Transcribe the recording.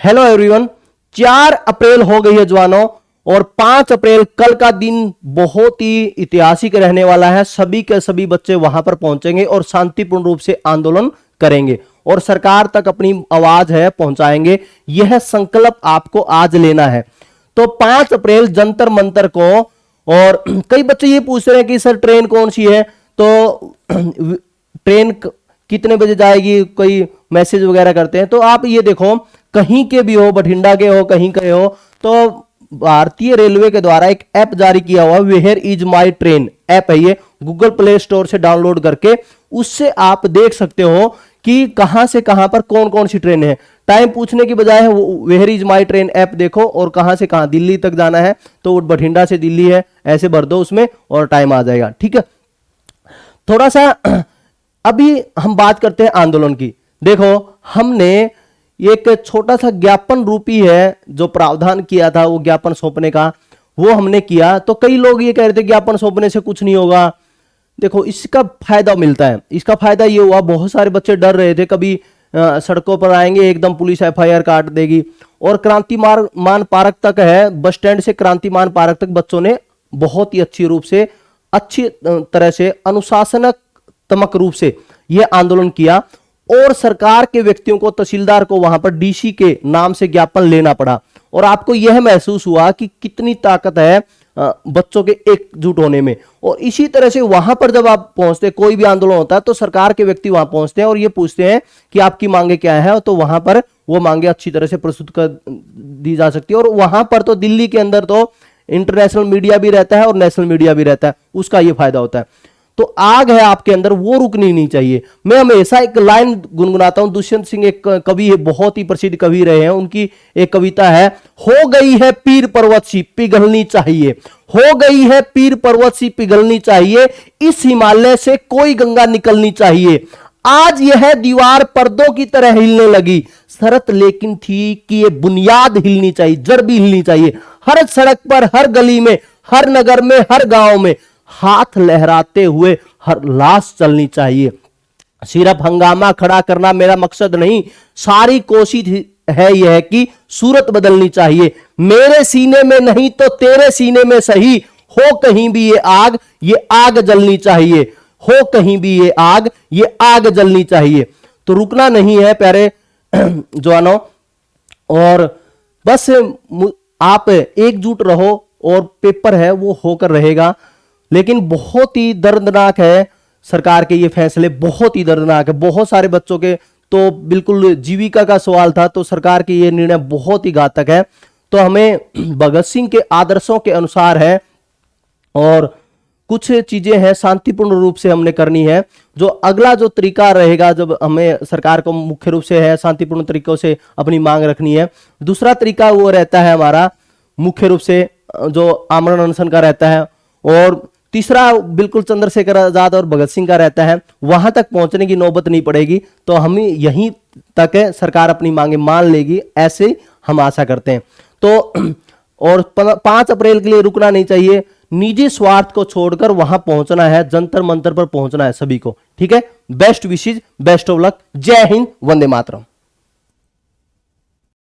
Hello everyone, 4 अप्रैल हो गई है जवानों, और 5 अप्रैल कल का दिन बहुत ही ऐतिहासिक रहने वाला है। सभी के सभी बच्चे वहां पर पहुंचेंगे और शांतिपूर्ण रूप से आंदोलन करेंगे और सरकार तक अपनी आवाज है पहुंचाएंगे। यह संकल्प आपको आज लेना है। तो 5 अप्रैल जंतर मंतर को, और कई बच्चे ये पूछ रहे हैं कि सर ट्रेन कौन सी है, तो ट्रेन कितने बजे जाएगी, कोई मैसेज वगैरह करते हैं। तो आप ये देखो, कहीं के भी हो, बठिंडा के हो, कहीं के हो, तो भारतीय रेलवे के द्वारा एक ऐप जारी किया हुआ, where is my train app है ये, गूगल प्ले स्टोर से डाउनलोड करके उससे आप देख सकते हो कि कहां से कहां पर कौन कौन सी ट्रेन है। टाइम पूछने की बजाय where is my train app देखो और कहां से कहां, दिल्ली तक जाना है तो बठिंडा से दिल्ली है, ऐसे भर दो उसमें और टाइम आ जाएगा। ठीक है, थोड़ा सा अभी हम बात करते हैं आंदोलन की। देखो, हमने एक छोटा सा ज्ञापन रूपी है जो प्रावधान किया था, वो ज्ञापन सौंपने का, वो हमने किया। तो कई लोग ये कह रहे थे ज्ञापन सौंपने से कुछ नहीं होगा। देखो, इसका फायदा मिलता है। इसका फायदा ये हुआ, बहुत सारे बच्चे डर रहे थे कभी सड़कों पर आएंगे एकदम पुलिस एफआईआर काट देगी। और क्रांतिमान पार्क तक है, बस स्टैंड से क्रांतिमान पार्क तक बच्चों ने बहुत ही अच्छी रूप से, अच्छी तरह से, अनुशासनात्मक रूप से यह आंदोलन किया। और सरकार के व्यक्तियों को, तहसीलदार को वहां पर डीसी के नाम से ज्ञापन लेना पड़ा। और आपको यह महसूस हुआ कि कितनी ताकत है बच्चों के एकजुट होने में। और इसी तरह से वहां पर जब आप पहुंचते, कोई भी आंदोलन होता है तो सरकार के व्यक्ति वहां पहुंचते हैं और ये पूछते हैं कि आपकी मांगे क्या है, तो वहां पर वो मांगे अच्छी तरह से प्रस्तुत कर दी जा सकती है। और वहां पर तो दिल्ली के अंदर तो इंटरनेशनल मीडिया भी रहता है और नेशनल मीडिया भी रहता है, उसका ये फायदा होता है। तो आग है आपके अंदर, वो रुकनी नहीं चाहिए। मैं हमेशा एक लाइन गुनगुनाता हूं, दुष्यंत सिंह एक कवि है, बहुत ही प्रसिद्ध कवि रहे हैं, उनकी एक कविता है, हो गई है पीर पर्वत सी पिघलनी चाहिए, हो गई है पीर पर्वत सी पिघलनी चाहिए, इस हिमालय से कोई गंगा निकलनी चाहिए। आज यह दीवार पर्दों की तरह हिलने लगी, शर्त लेकिन थी कि ये बुनियाद हिलनी चाहिए, जड़ भी हिलनी चाहिए। हर सड़क पर, हर गली में, हर नगर में, हर गांव में हाथ लहराते हुए हर लाश चलनी चाहिए। सिर्फ हंगामा खड़ा करना मेरा मकसद नहीं, सारी कोशिश है यह कि सूरत बदलनी चाहिए। मेरे सीने में नहीं तो तेरे सीने में सही, हो कहीं भी ये आग जलनी चाहिए, हो कहीं भी ये आग जलनी चाहिए। तो रुकना नहीं है प्यारे जवानों, और बस आप एकजुट रहो और पेपर है वो होकर रहेगा। लेकिन बहुत ही दर्दनाक है सरकार के ये फैसले, बहुत ही दर्दनाक है। बहुत सारे बच्चों के तो बिल्कुल जीविका का सवाल था, तो सरकार के ये निर्णय बहुत ही घातक है। तो हमें भगत सिंह के आदर्शों के अनुसार है, और कुछ चीजें हैं शांतिपूर्ण रूप से हमने करनी है। जो अगला जो तरीका रहेगा, जब हमें सरकार को मुख्य रूप से है शांतिपूर्ण तरीकों से अपनी मांग रखनी है। दूसरा तरीका वो रहता है हमारा मुख्य रूप से जो आमरण अनशन का रहता है, और तीसरा बिल्कुल चंद्रशेखर आजाद और भगत सिंह का रहता है। वहां तक पहुंचने की नौबत नहीं पड़ेगी, तो हम यहीं तक है, सरकार अपनी मांगे मान लेगी, ऐसे हम आशा करते हैं। तो और 5 अप्रैल के लिए रुकना नहीं चाहिए, निजी स्वार्थ को छोड़कर वहां पहुंचना है, जंतर मंतर पर पहुंचना है सभी को। ठीक है, best wishes, best of luck, जय हिंद, वंदे मातरम।